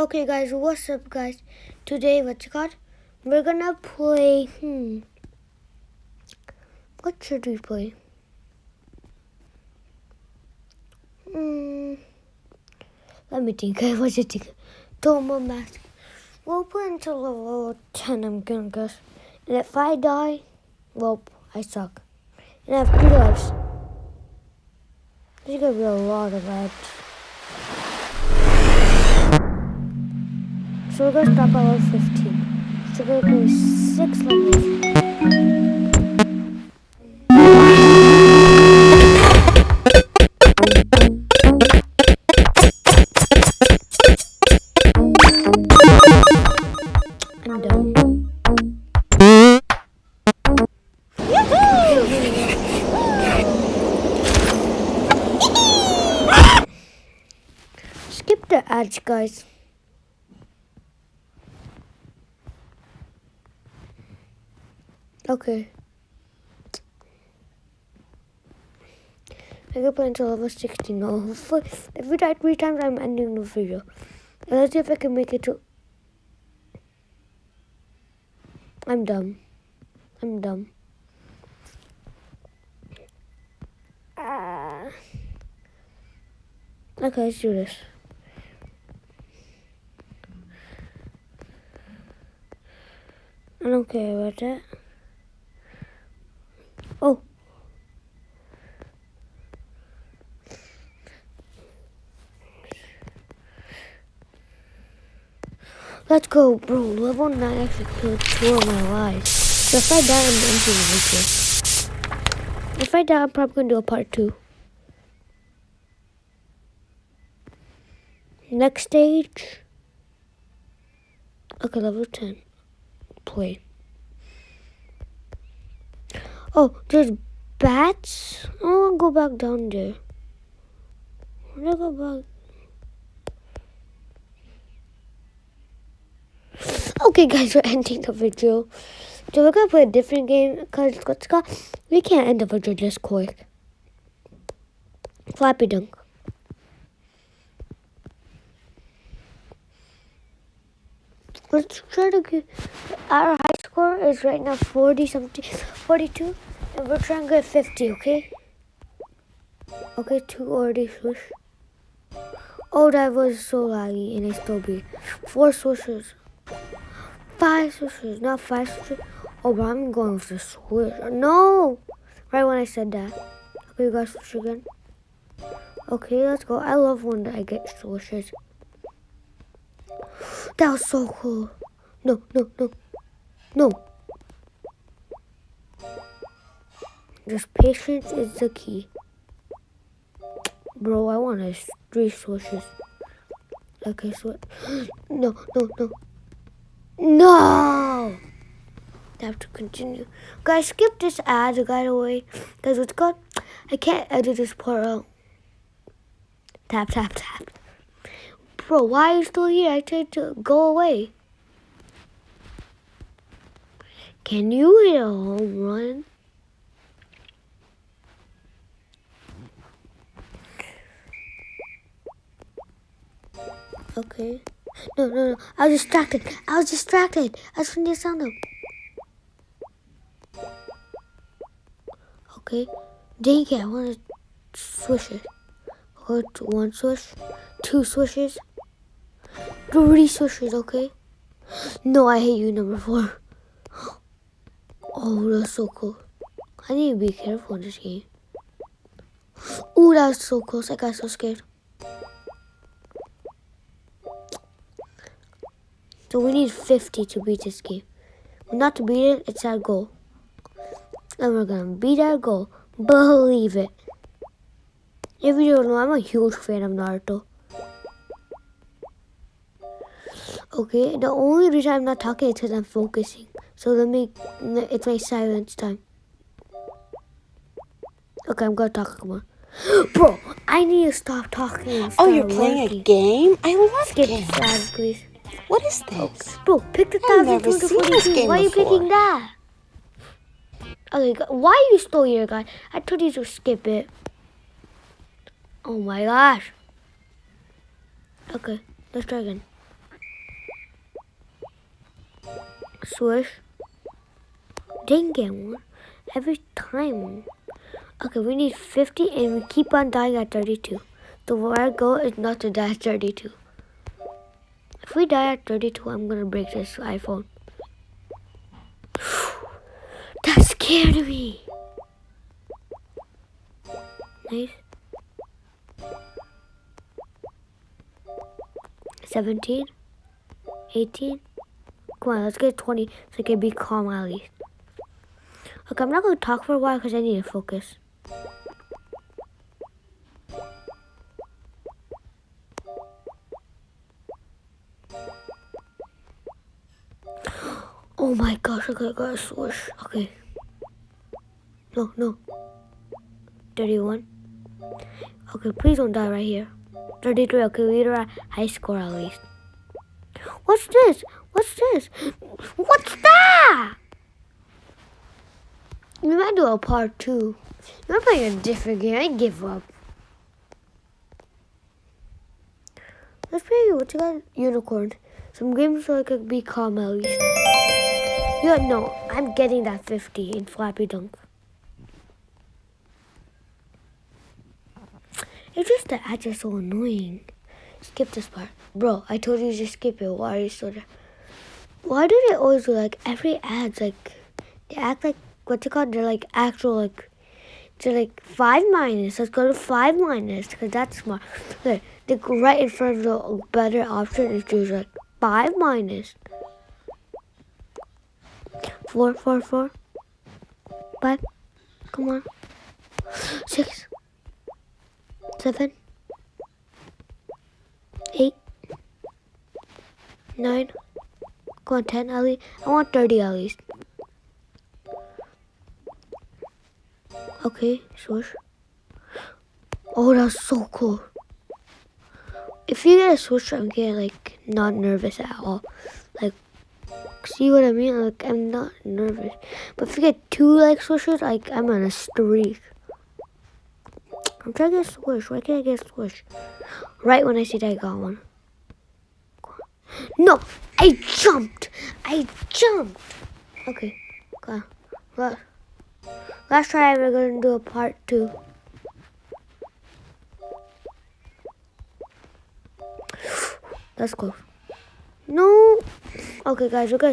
Okay guys, what's up guys? Today, what's it called? We're gonna play, what should we play? Let me think, what should I think? Tomo Mask. We'll play until level 10, I'm gonna guess. And if I die, well, I suck. And I have 3 lives. There's gonna be a lot of ads. So we're gonna stop at level 15. So we're gonna play 6 levels. I'm done. Skip the ads, guys. Okay. I can play until level 16 now. Hopefully, if we die 3 times, I'm ending the video. And let's see if I can make it to... I'm dumb. Okay, let's do this. I don't care about that. Oh. Let's go, bro. Level 9 actually killed 2 of my lives. So if I die, I'm ending the video. If I die, I'm probably going to do a part 2. Next stage. Okay, level 10. Play. Oh, there's bats? I want to go back down there. I want to go back. Okay, guys, we're ending the video. So we're going to play a different game because we can't end the video just quick. Flappy Dunk. Let's try to get... Our high score is right now 42. And we're trying to get 50, okay? Okay, 2 already swoosh. Oh, that was so laggy and I still beat. 4 swooshes. 5 swooshes, not 5 swooshes. Oh, but I'm going for the swoosh. No! Right when I said that. Okay, you got swoosh again. Okay, let's go. I love when I get swooshes. That was so cool. No. Just patience is the key. Bro, I want 3 swooshes. Okay, switch. No. No! I have to continue. Guys, skip this ad right away. Guys, what's good? I can't edit this part out. Tap. Bro, why are you still here? I tried to go away. Can you hit a home run? Okay. No. I was distracted. I was from the sound up. Okay. Dang it, I want to swish it. 1 swish. 2 swishes. 3 swishes, okay? No, I hate you, number 4. Oh, that's so cool. I need to be careful in this game. Oh, that was so close. I got so scared. So we need 50 to beat this game. Well, not to beat it, it's our goal. And we're going to beat our goal. Believe it. If you don't know, I'm a huge fan of Naruto. Okay, the only reason I'm not talking is because I'm focusing. So it's my silence time. Okay, I'm going to talk more. Bro, I need to stop talking. Oh, you're playing a game? I love games. Skip that, please. What is this? Okay. Bro, pick the I've never 1,000 seen this game Why are you before. picking that? Okay, why are you still here, guys? I told you to skip it. Oh my gosh. Okay, let's try again. Swish. Didn't get one. Every time. Okay, we need 50 and we keep on dying at 32. So our goal is not to die at 32. If we die at 32, I'm gonna break this iPhone. That scared me. Nice. 17. 18. Come on, let's get 20 so I can be calm at least. Okay, I'm not gonna talk for a while because I need to focus. Oh my gosh, okay, I got a swoosh. Okay. No. 31. Okay, please don't die right here. 33, okay, we are at high score at least. What's this? What's that? We might do a part 2. We're playing a different game. I give up. Let's play what you got? Unicorn. Some games so I could be calm at least. Yeah, no, I'm getting that 50 in Flappy Dunk. It's just the ads are so annoying. Skip this part. Bro, I told you to skip it. Why are you still there? Why do they always do like every ads like they act like what's it called? They're like actual like they're like 5 minus. Let's go to 5 minus because that's smart. Look, they go right in front of the better option is just like 5 minus. 4. 5. Come on. 6. 7. 8. 9. Go on 10 at least. I want 30 at least. Okay, swoosh. Oh, that's so cool. If you get a swoosh, I'm getting like not nervous at all. Like, see what I mean? Like, I'm not nervous. But if you get 2 like swooshes, like I'm on a streak. I'm trying to get a swoosh. Why can't I get a swoosh? Right when I said I got one. No, I jumped. Okay, go on. Last try, we're gonna do a part 2. That's close. No. Okay, guys, we're gonna